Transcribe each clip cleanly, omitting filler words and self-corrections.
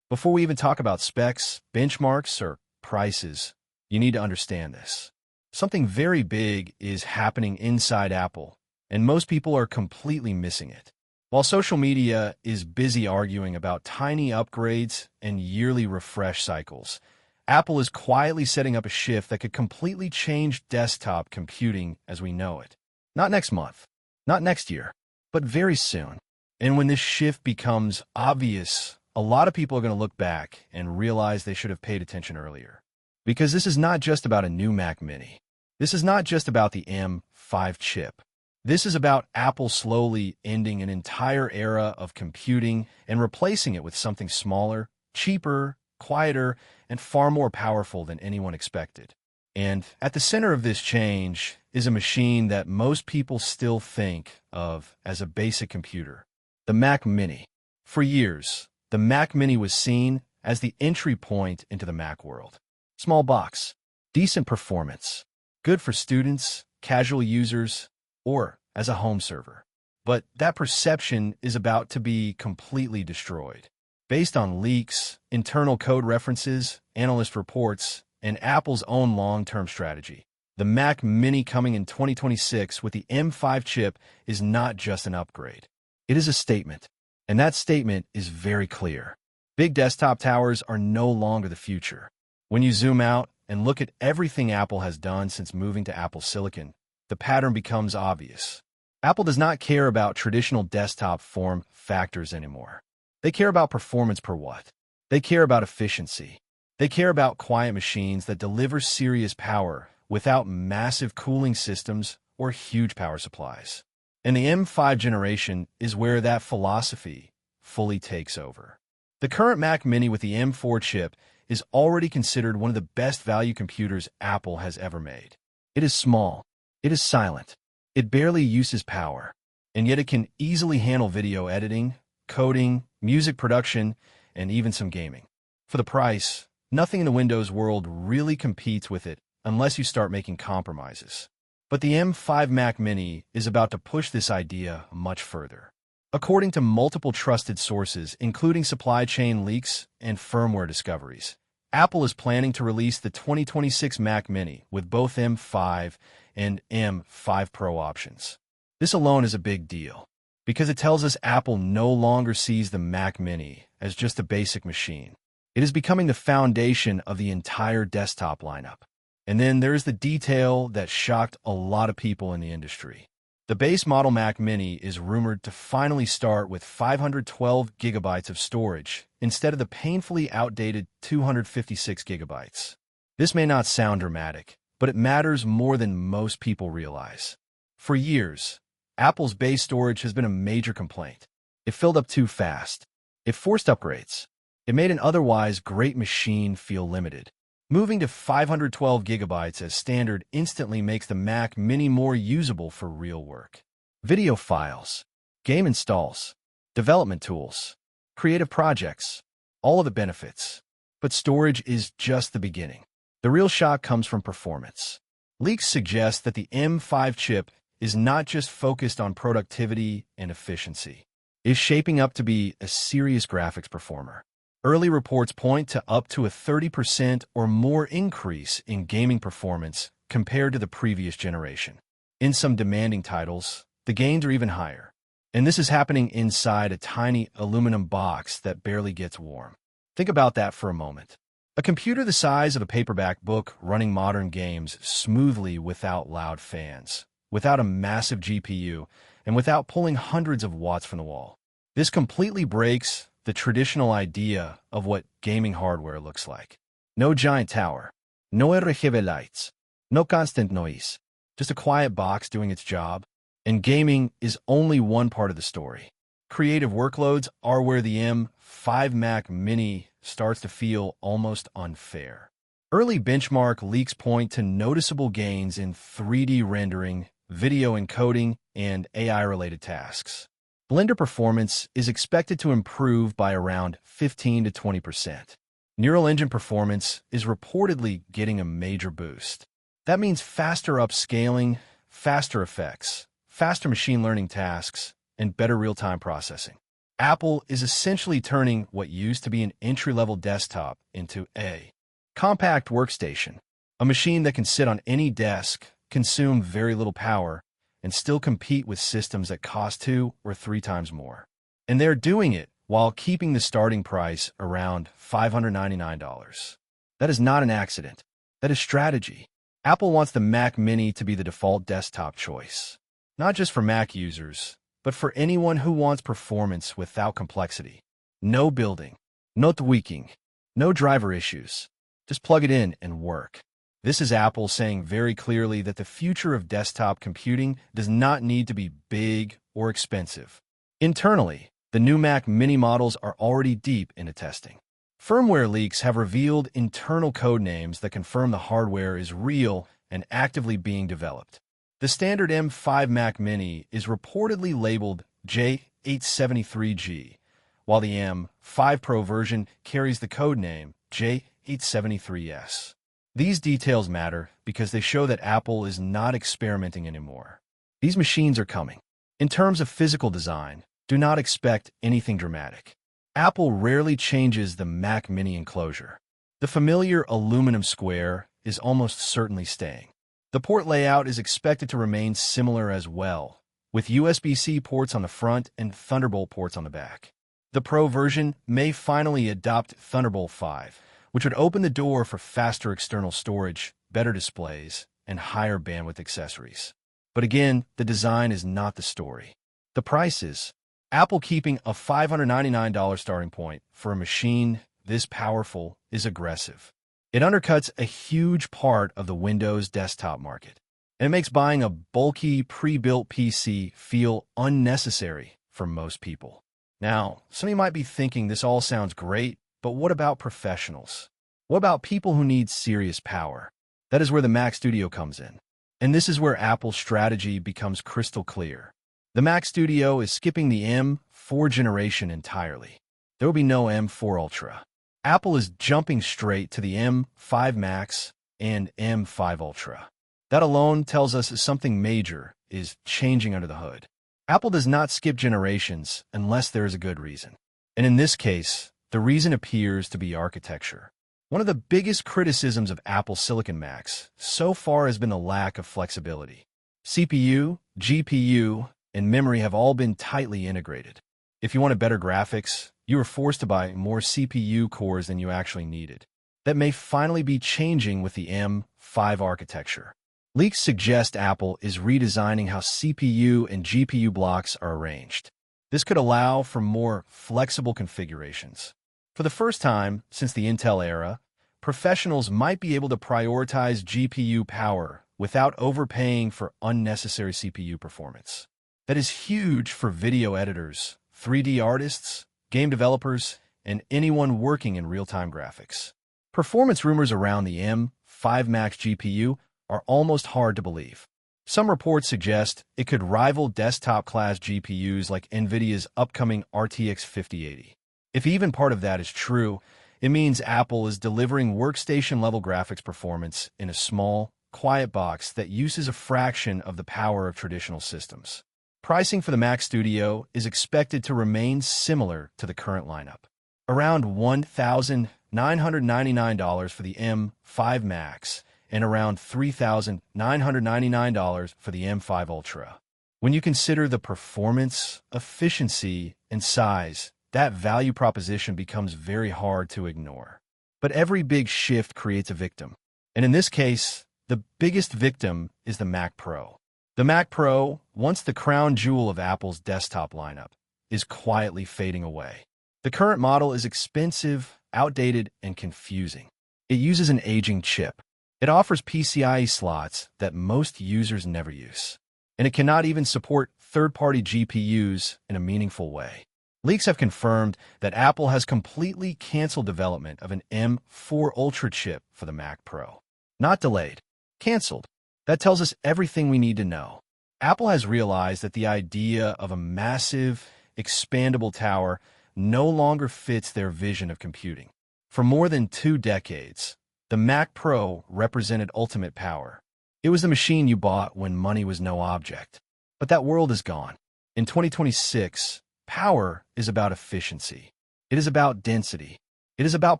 Before we even talk about specs, benchmarks, or prices, you need to understand this. Something very big is happening inside Apple, and most people are completely missing it. While social media is busy arguing about tiny upgrades and yearly refresh cycles, Apple is quietly setting up a shift that could completely change desktop computing as we know it. Not next month, not next year, but very soon. And when this shift becomes obvious, a lot of people are going to look back and realize they should have paid attention earlier. Because this is not just about a new Mac Mini. This is not just about the M5 chip. This is about Apple slowly ending an entire era of computing and replacing it with something smaller, cheaper, quieter, and far more powerful than anyone expected. And at the center of this change is a machine that most people still think of as a basic computer, the Mac Mini. For years, the Mac Mini was seen as the entry point into the Mac world. Small box, decent performance, good for students, casual users, or as a home server. But that perception is about to be completely destroyed. Based on leaks, internal code references, analyst reports, and Apple's own long-term strategy, the Mac Mini coming in 2026 with the M5 chip is not just an upgrade. It is a statement, and that statement is very clear. Big desktop towers are no longer the future. When you zoom out and look at everything Apple has done since moving to Apple Silicon, the pattern becomes obvious. Apple does not care about traditional desktop form factors anymore. They care about performance per watt. They care about efficiency. They care about quiet machines that deliver serious power without massive cooling systems or huge power supplies. And the M5 generation is where that philosophy fully takes over. The current Mac Mini with the M4 chip is already considered one of the best value computers Apple has ever made. It is small. It is silent. It barely uses power. And yet it can easily handle video editing, coding, music production, and even some gaming. For the price, nothing in the Windows world really competes with it unless you start making compromises. But the M5 Mac Mini is about to push this idea much further. According to multiple trusted sources, including supply chain leaks and firmware discoveries, Apple is planning to release the 2026 Mac Mini with both M5 and M5 Pro options. This alone is a big deal, because it tells us Apple no longer sees the Mac Mini as just a basic machine. It is becoming the foundation of the entire desktop lineup. And then there's the detail that shocked a lot of people in the industry. The base model Mac Mini is rumored to finally start with 512 gigabytes of storage instead of the painfully outdated 256 gigabytes. This may not sound dramatic, but it matters more than most people realize. For years, Apple's base storage has been a major complaint. It filled up too fast. It forced upgrades. It made an otherwise great machine feel limited. Moving to 512 gigabytes as standard instantly makes the Mac Mini more usable for real work. Video files, game installs, development tools, creative projects, all of the benefits. But storage is just the beginning. The real shock comes from performance. Leaks suggest that the M5 chip is not just focused on productivity and efficiency. It is shaping up to be a serious graphics performer. Early reports point to up to a 30% or more increase in gaming performance compared to the previous generation. In some demanding titles, the gains are even higher. And this is happening inside a tiny aluminum box that barely gets warm. Think about that for a moment. A computer the size of a paperback book running modern games smoothly without loud fans, without a massive GPU, and without pulling hundreds of watts from the wall. This completely breaks the traditional idea of what gaming hardware looks like. No giant tower, no RGB lights, no constant noise, just a quiet box doing its job. And gaming is only one part of the story. Creative workloads are where the M5 Mac Mini starts to feel almost unfair. Early benchmark leaks point to noticeable gains in 3D rendering, video encoding, and AI-related tasks. Blender performance is expected to improve by around 15 to 20%. Neural engine performance is reportedly getting a major boost. That means faster upscaling, faster effects, faster machine learning tasks, and better real-time processing. Apple is essentially turning what used to be an entry-level desktop into a compact workstation, a machine that can sit on any desk, consume very little power, and still compete with systems that cost 2 or 3 times more. And they're doing it while keeping the starting price around $599. That is not an accident. That is strategy. Apple wants the Mac Mini to be the default desktop choice, not just for Mac users, but for anyone who wants performance without complexity. No building, no tweaking, no driver issues. Just plug it in and work. This is Apple saying very clearly that the future of desktop computing does not need to be big or expensive. Internally, the new Mac Mini models are already deep into testing. Firmware leaks have revealed internal code names that confirm the hardware is real and actively being developed. The standard M5 Mac Mini is reportedly labeled J873G, while the M5 Pro version carries the code name J873S. These details matter because they show that Apple is not experimenting anymore. These machines are coming. In terms of physical design, do not expect anything dramatic. Apple rarely changes the Mac Mini enclosure. The familiar aluminum square is almost certainly staying. The port layout is expected to remain similar as well, with USB-C ports on the front and Thunderbolt ports on the back. The Pro version may finally adopt Thunderbolt 5, which would open the door for faster external storage, better displays, and higher bandwidth accessories. But again, the design is not the story. The price is. Apple keeping a $599 starting point for a machine this powerful is aggressive. It undercuts a huge part of the Windows desktop market, and it makes buying a bulky, pre-built PC feel unnecessary for most people. Now, some of you might be thinking this all sounds great, but what about professionals? What about people who need serious power? That is where the Mac Studio comes in. And this is where Apple's strategy becomes crystal clear. The Mac Studio is skipping the M4 generation entirely. There will be no M4 Ultra. Apple is jumping straight to the M5 Max and M5 Ultra. That alone tells us that something major is changing under the hood. Apple does not skip generations unless there is a good reason. And in this case, the reason appears to be architecture. One of the biggest criticisms of Apple Silicon Macs so far has been the lack of flexibility. CPU, GPU, and memory have all been tightly integrated. If you wanted better graphics, you were forced to buy more CPU cores than you actually needed. That may finally be changing with the M5 architecture. Leaks suggest Apple is redesigning how CPU and GPU blocks are arranged. This could allow for more flexible configurations. For the first time since the Intel era, professionals might be able to prioritize GPU power without overpaying for unnecessary CPU performance. That is huge for video editors, 3D artists, game developers, and anyone working in real-time graphics. Performance rumors around the M5 Max GPU are almost hard to believe. Some reports suggest it could rival desktop-class GPUs like NVIDIA's upcoming RTX 5080. If even part of that is true, it means Apple is delivering workstation-level graphics performance in a small, quiet box that uses a fraction of the power of traditional systems. Pricing for the Mac Studio is expected to remain similar to the current lineup. Around $1,999 for the M5 Max and around $3,999 for the M5 Ultra. When you consider the performance, efficiency, and size, that value proposition becomes very hard to ignore. But every big shift creates a victim. And in this case, the biggest victim is the Mac Pro. The Mac Pro, once the crown jewel of Apple's desktop lineup, is quietly fading away. The current model is expensive, outdated, and confusing. It uses an aging chip. It offers PCIe slots that most users never use. And it cannot even support third-party GPUs in a meaningful way. Leaks have confirmed that Apple has completely canceled development of an M4 Ultra chip for the Mac Pro. Not delayed, canceled. That tells us everything we need to know. Apple has realized that the idea of a massive, expandable tower no longer fits their vision of computing. For more than 2 decades, the Mac Pro represented ultimate power. It was the machine you bought when money was no object. But that world is gone. In 2026, Power is about efficiency. It is about density. It is about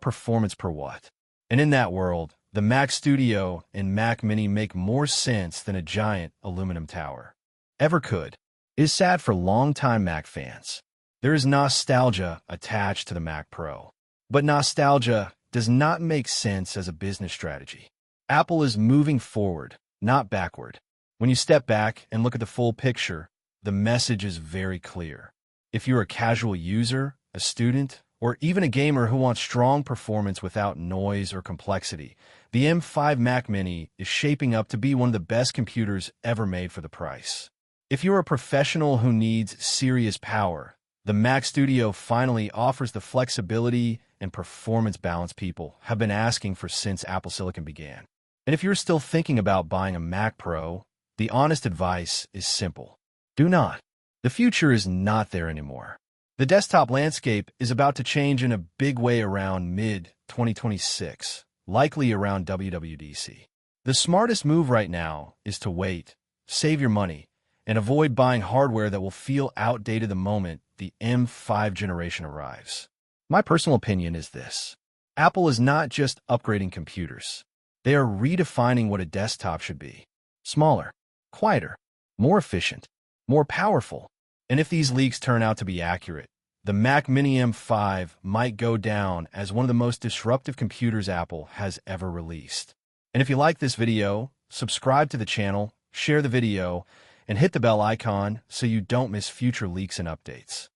performance per watt. And in that world, the Mac Studio and Mac Mini make more sense than a giant aluminum tower ever could. It is sad for longtime Mac fans. There is nostalgia attached to the Mac Pro. But nostalgia does not make sense as a business strategy. Apple is moving forward, not backward. When you step back and look at the full picture, the message is very clear. If you're a casual user, a student, or even a gamer who wants strong performance without noise or complexity, the M5 Mac Mini is shaping up to be one of the best computers ever made for the price. If you're a professional who needs serious power, the Mac Studio finally offers the flexibility and performance balance people have been asking for since Apple Silicon began. And if you're still thinking about buying a Mac Pro, the honest advice is simple. Do not. The future is not there anymore. The desktop landscape is about to change in a big way around mid-2026, likely around WWDC. The smartest move right now is to wait, save your money, and avoid buying hardware that will feel outdated the moment the M5 generation arrives. My personal opinion is this. Apple is not just upgrading computers. They are redefining what a desktop should be. Smaller, quieter, more efficient, more powerful. And if these leaks turn out to be accurate, the Mac Mini M5 might go down as one of the most disruptive computers Apple has ever released. And if you like this video, subscribe to the channel, share the video, and hit the bell icon so you don't miss future leaks and updates.